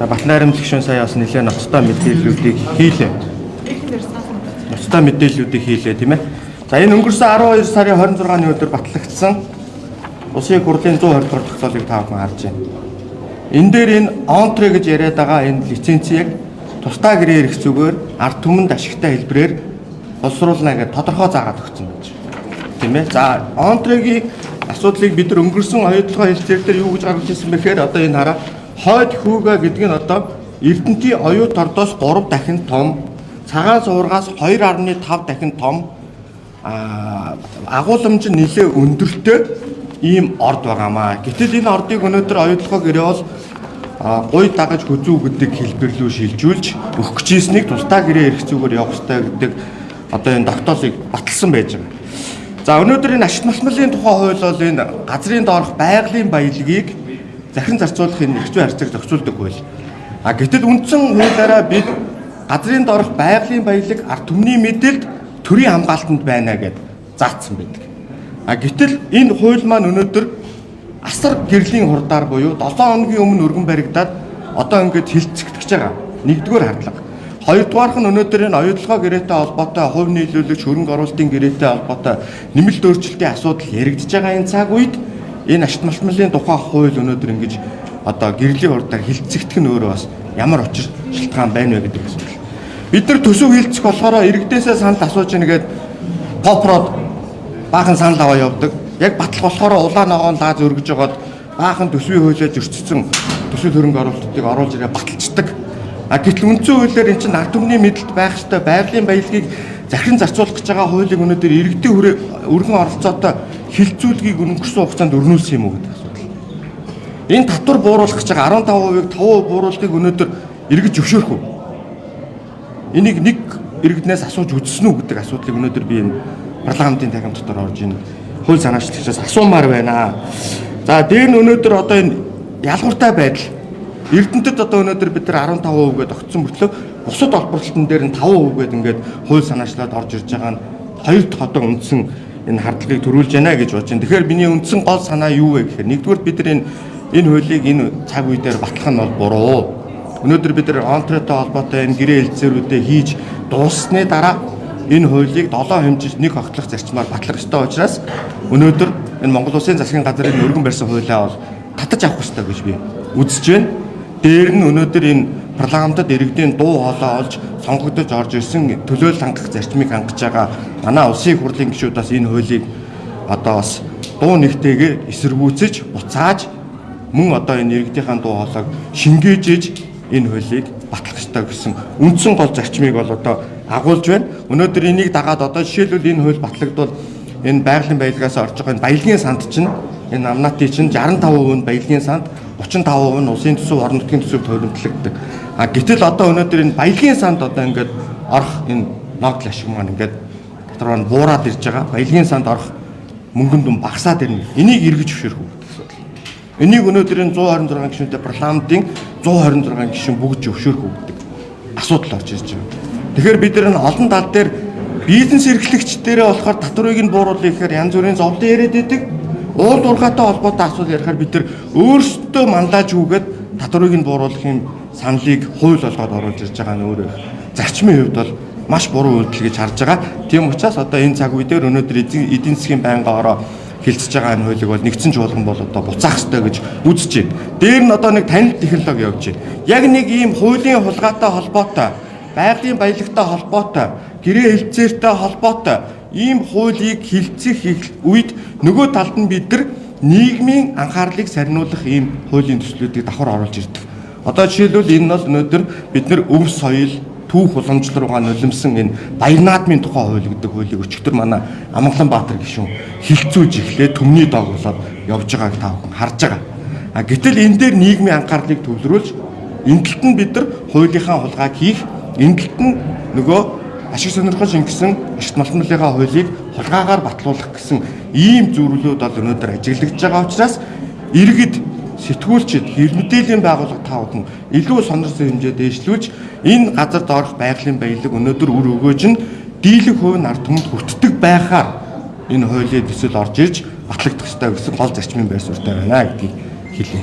Батнайрамлаг гишүүн сая бас нэлээд ноцтой мэдээллүүдийг хийлээ. Ноцтой мэдээллүүдийг хийлээ тийм ээ. За энэ өнгөрсөн 12 сарын 26-ны өдөр батлагдсан Улсын их хурлын 120 дахь тогтоолыг та бүхэн харж байна. Энэ дээр энэ онтре гэж яриад байгаа энэ лицензийг тусдаа гэрээ эрх зүгээр ард түмэнд ашигтай хэлбэрээр боловсруулна гэж тодорхой заагаад өгсөн байж. Тийм ээ. За онтрегийн асуудлыг бид нар өнгөрсөн оюутлогын хэлцээр дээр юу гэж гаргаж ирсэн бэхээр одоо энэ хараа хойд хүүга гэдэг нь одоо Эрдэнэтийн оюут ордоос 3 дахин том, цагаан суургаас 2.5 дахин том агуулмж нэлээ өндөртэй ийм орд байгаамаа. Гэтэл энэ ордыг өнөөдөр оюутлогоо гэрээ бол гуй дагаж хүзүү гэдэг хэлбэрлүү шилжүүлж өгөх гэжсэнийг тусдаа гэрээ эрх зүгээр явах ёстой гэдэг одоо энэ тогтоолыг баталсан байж байгаа. За өнөөдөр энэ ашигт малтмалын тухай хууль бол энэ газрын доорх байгалийн баялагийг захин зарцуулахын эрхзүй харьцааг зохицуулдаг хууль. Гэтэл үндсэн хуулиараа бид газрын доорх байгалийн баялаг ард түмний мэдээлд төрийн хамгаалтанд байна гэж заасан байдаг. Гэтэл энэ хууль маань өнөөдөр асар гэрлийн хурдаар буюу 7 хоногийн өмнө өргөн баригдаад одоо ингээд хилцэгдэж байгаа. Нэгдүгээр хардлага. Хоёрдугаарх нь өнөөдөр энэ оюутлогоо гэрээтэй холбоотой хувь нийлүүлэгч хөрөнгө оруулалтын гэрээтэй холбоотой нэмэлт өөрчлөлтийн асуудал яригдж байгаа энэ цаг үед энэ ашигт малтмалын тухай хууль өнөөдөр ингэж одоо гэрлийн хурдаар хилцэгдэх нь өөрөө бас ямар учир шалтгаан байна вэ гэдэг асуудал. Бид нар төсөв хилцэх болохоор иргэдээсээ санал асууж ийн гэдэг попрод баахан санал аваа явдаг. Яг батлах болохоор улаан ногоон лааз өргөж жагаад баахан төсвийн хуулиар зөрчсөн төсөл хөрөнгө оруулалтыг оруулж ирээ баталцдаг. Гэтэл үндсэн хуулиар эн чинь ард түмний мэдэлд байх ёстой байгалийн баялагийг захиран зарцуулах гэж байгаа хуулийг өнөөдөр иргэдийн өргөн оролцоотой хилцүүлгийг өнгөрсөн хугацаанд өрнүүлсэн юм уу гэдэг асуудал. Энэ татвар бууруулах гэж байгаа 15%-ийг 5% бууруулалтыг өнөөдөр эргэж зөвшөөрөх үү? Энийг нэг иргэднээс асууж үзсэн үү гэдэг асуудлыг өнөөдөр би энэ парламентын тахим дотор орж ийн хууль санаачлагчаас асуумаар байна. За дээр нь өнөөдөр одоо энэ ялгууртай байдал Эрдэнэтэд одоо өнөөдөр бид нар 15% гээд огцсон мөртлөө бусад олборлолтын дээр нь 5% гээд ингээд хууль санаачлаад орж ирж байгаа нь хоёр дахь одоо үндсэн энэ хардлагыг төрүүлж байна гэж бодож байна. Тэгэхээр миний үндсэн гол санаа юу вэ гэхээр нэгдүгээр бид нар энэ хуулийг энэ цаг үе дээр батлах нь бол буруу. Өнөөдөр бид нар онтретой холбоотой энэ гэрээ хэлцээрүүдээ хийж дууссаны дараа энэ хуулийг 7 хэмжиж нэг огтлох зарчмаар батлах ёстой учраас өнөөдөр энэ Монгол Улсын засгийн газрын өргөн барьсан хуулиа бол татаж авах ёстой гэж би үзэж байна. Дээр нь өнөөдөр энэ парламентод иргэдийн дуу хоолой олж сонгогдож орж ирсэн төлөөлөл хангах зарчмыг хангаж байгаа манай улсын их хурлын гишүүд бас энэ хуулийг одоо бас дуу нэгтэйгээр эсэргүүцэж буцааж мөн одоо энэ иргэдийнхээ дуу хоолойг шингээжж энэ хуулийг батлах ёстой гэсэн үндсэн гол зарчмыг бол одоо агуулж байна. Өнөөдөр энийг дагаад одоо жишээлбэл энэ хууль батлагдвал энэ байгалийн баялагаас орж байгаа энэ баялагын санд чинь энэ амнатын чинь 65% нь баялагын санд 35% нь улсын төсөв, орон нутгийн төсөвд хөрөмтлөгддөг. Гэтэл одоо өнөөдөр энэ баялагын санд одоо ингээд орох энэ ногдол ашиг маань ингээд дотор нь буураад ирж байгаа. Баялагын санд орох мөнгөнд дүн багасаад ирнэ. Энийг эргэж зөвшөөрөх үү гэдэг асуудал. Энийг өнөөдөр энэ 126 гишүүнтэй парламентын 126 гишүүн бүгд зөвшөөрөх үү гэдэг асуудал орж ирж байгаа. Тэгэхээр бид нар олон тал дээр бизнес эрхлэгчдэрээ болохоор татварыг нь бууруулах гэхээр янз бүрийн зовлон яриад байдаг. Уул уурхайтай холбоотой асуудал ярихаар бид нар өөрсдөө мандаж үгээд татварыг нь бууруулах юм саналыг хууль болгоод оруулж ирж байгаа нь өөрөө зарчмын хувьд бол маш буруу үйлдэл гэж харж байгаа. Тийм учраас одоо энэ цаг үе дээр өнөөдөр эдийн засгийн байнгын ороо хилцэж байгаа энэ хуулийг бол нэгдсэн чуулган бол одоо буцаах ёстой гэж үзэж байна. Дээр нь одоо нэг танил технологи явж байна. Яг нэг ийм хуулийн хулгайтай холбоотой, байгалийн баялагтай холбоотой, гэрээ хэлцээртэй холбоотой ийм хуулийг хилцэх үед нөгөө талд нь бид нар нийгмийн анхаарлыг сарниулах ийм хуулийн төслүүдийг давхар оруулж ирдэг. Одоо жишээлбэл энэ бол өнөөдөр бид нар өв соёл, түүх уламжлал руугаа нулимсан энэ баяр наадмын тухай хууль гэдэг хуулийг өчигдөр манай Амгаланбаатар гишүүн хилцүүлж эхлээд төмний доог болоод явж байгааг та бүхэн харж байгаа. Гэтэл энэ дээр нийгмийн анхаарлыг төвлөрүүлж энэ талд нь бид нар хуулийнхаа хулгайг хийх, энэ талд нь нөгөө ашиг сонирхол шингэсэн ашигт малтмалынхаа хуулийг хулгайгаар батлуулах гэсэн ийм зөвлөлүүд бол өнөөдөр ажиглагдж байгаа учраас иргэд сэтгүүлчид хэр мэдээллийн байгууллага та бүхэн илүү сонирхсан хэмжээд дэвшлүүлж энэ газар доорх байгалийн баялаг өнөөдөр үр өгөөж нь дийлэх хувь нь ард түмэнд хүртдэг байхаар энэ хуулийн төсөл орж ирж батлагдах ёстой гэсэн гол зарчмын байр суурьтай байна гэдгийг хэлье.